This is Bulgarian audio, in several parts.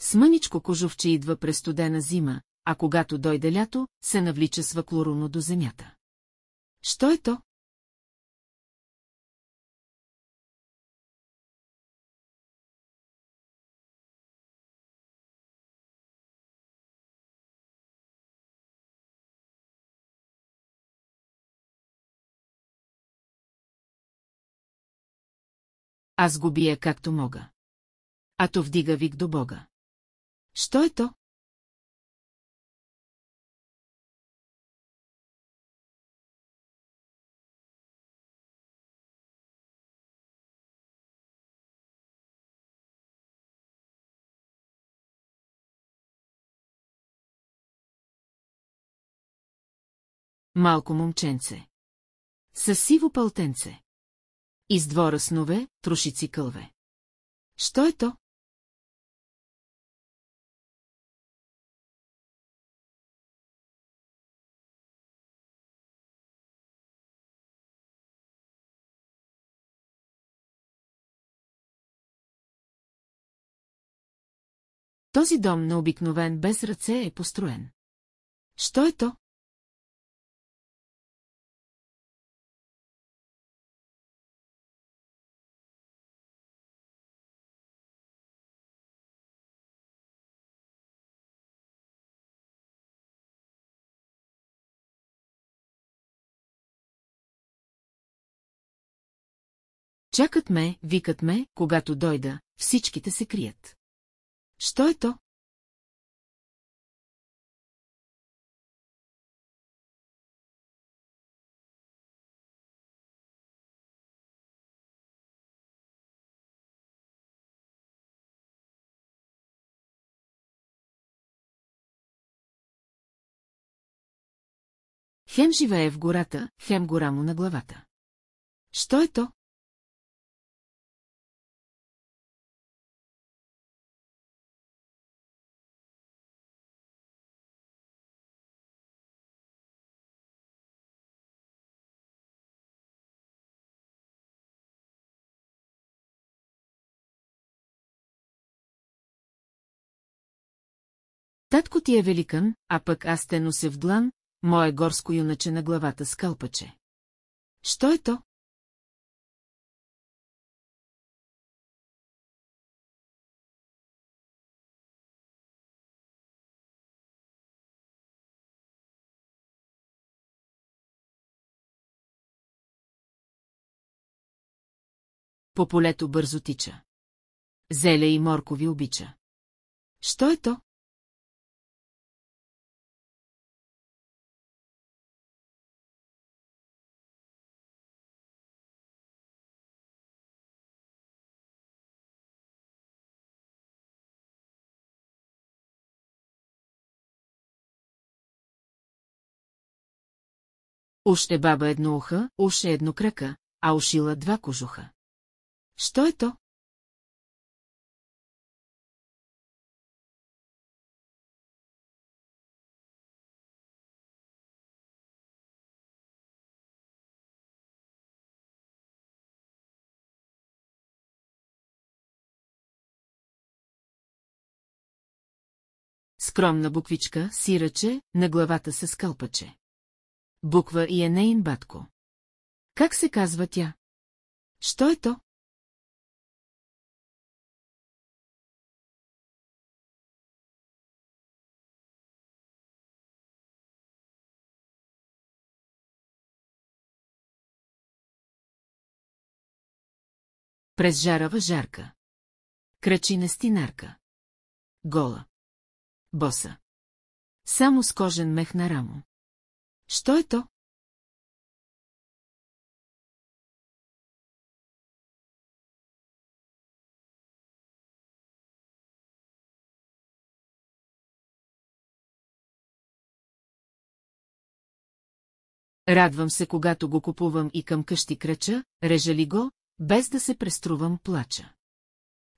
С мъничко кожувче идва през студена зима, а когато дойде лято, се навлича свъклоруно до земята. Що е то? Аз го бия както мога. А то вдига вик до Бога. Що е то? Малко момченце. Със сиво пълтенце. Из двора снове, трошици кълве. Що е то? Този дом необикновен без ръце е построен. Що е то? Чакат ме, викат ме, когато дойда, всичките се крият. Що е то? Хем живее в гората, хем гора му на главата. Що е то? Татко ти е великан, а пък аз те нося в длан, мое горско юначе на главата с кълпаче. Що е то? По полето бързо тича. Зеле и моркови обича. Що е то? Уж е баба едноуха, уж е еднокрака, а ушила два кожуха. Що е то? Скромна буквичка, сираче, на главата се скълпаче. Буква и е нейн батко. Как се казва тя? Що е то? През жарава жарка. Крачи на стинарка. Гола. Боса. Само с кожен мех на рамо. Що е то? Радвам се, когато го купувам и към къщи крача, режа ли го, без да се преструвам плача.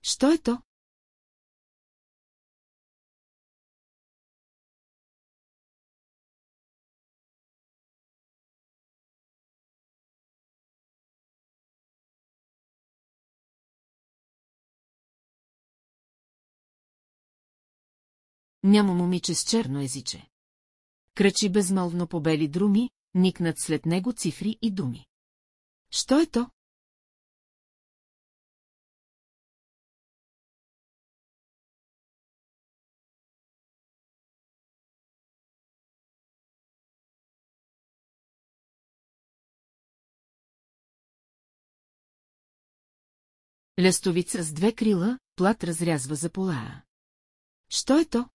Що е то? Няма момиче с черно езиче. Кръчи безмълвно по бели друми, никнат след него цифри и думи. Що е то? Лестовица с две крила, плат разрязва за полая. Що е то?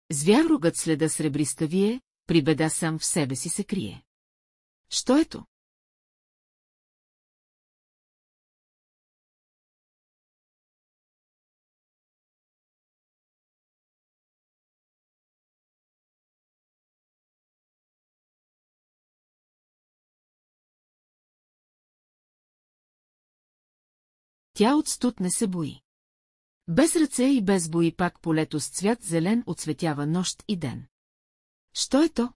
Звярогът следа сребриста вие, при беда сам в себе си се крие. Що ето? Тя от студ не се бои. Без ръце и без бои пак полето с цвят зелен отцветява нощ и ден. Що е то?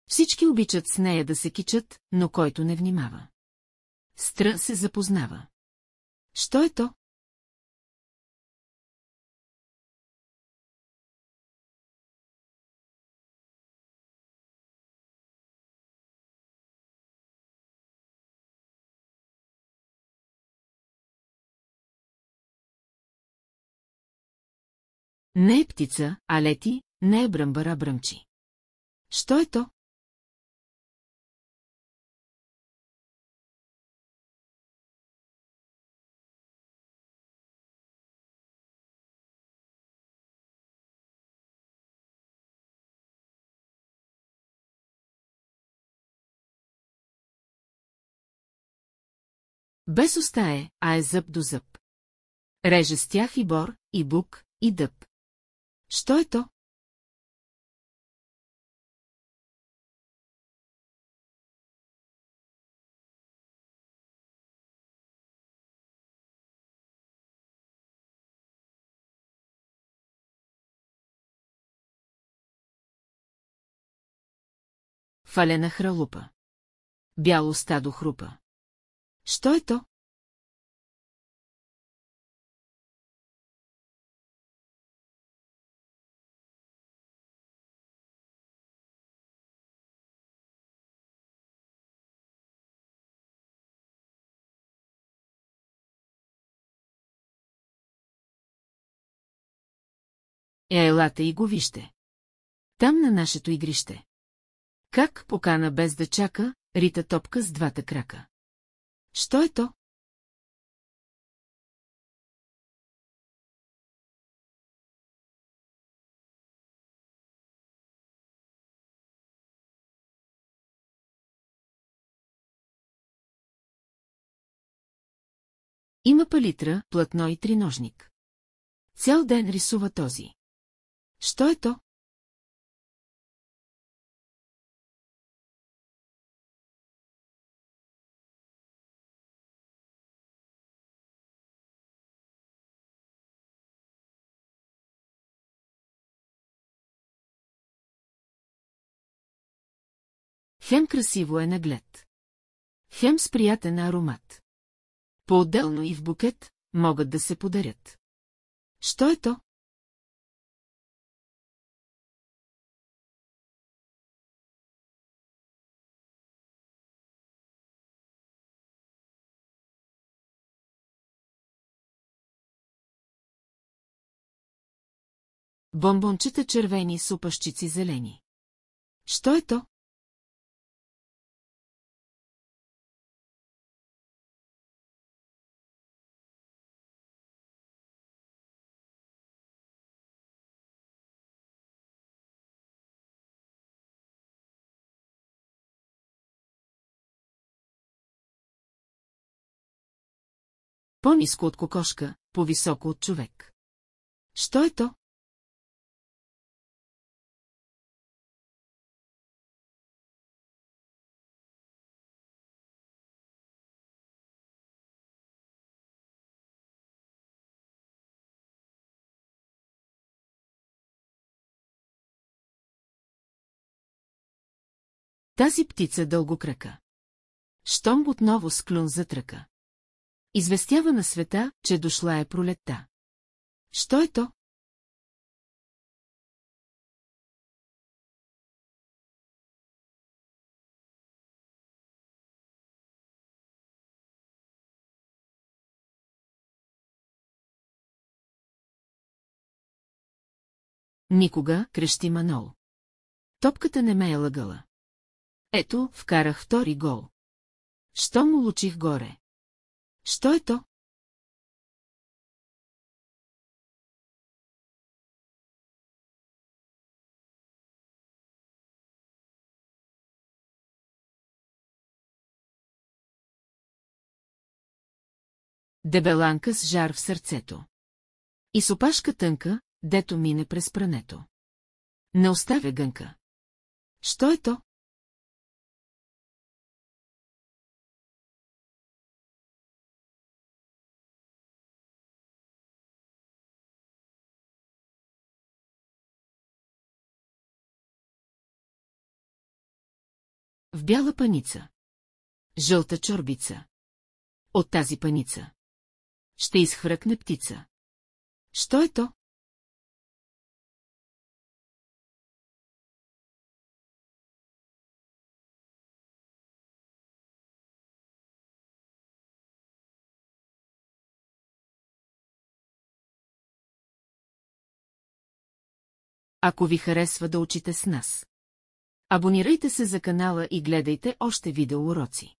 Всички обичат с нея да се кичат, но който не внимава. Стра се запознава. Що е то? Не е птица, а лети, не е бръмбара бръмчи. Що е то? Без уста е, а е зъб до зъб. Реже с тях и бор, и бук, и дъб. Що е то? Фалена хралупа. Бяло стадо хрупа. Що е то? Елате и го вижте. Там на нашето игрище. Как покана без да чака, рита топка с двата крака. Що е то? Има палитра, платно и триножник. Цял ден рисува този. Що е то? Хем красиво е наглед. Хем с приятен аромат. По-отделно и в букет могат да се подарят. Що е то? Бомбончета червени с опашчици зелени. Що е то? По-ниско от кокошка, по-високо от човек. Що е то? Тази птица дългокрака. Щом отново с клюн затръка. Известява на света, че дошла е пролетта. Що е то? Никога, крещи Манол. Топката не ме е лъгала. Ето, вкарах втори гол. Що му лучих горе? Що е то? Дебеланка с жар в сърцето. И с опашка тънка, дето мине през прането. Не оставя гънка. Що е то? В бяла паница. Жълта чорбица. От тази паница ще изхвъркне птица. Що е то? Ако ви харесва да учите с нас, абонирайте се за канала и гледайте още видеоуроци.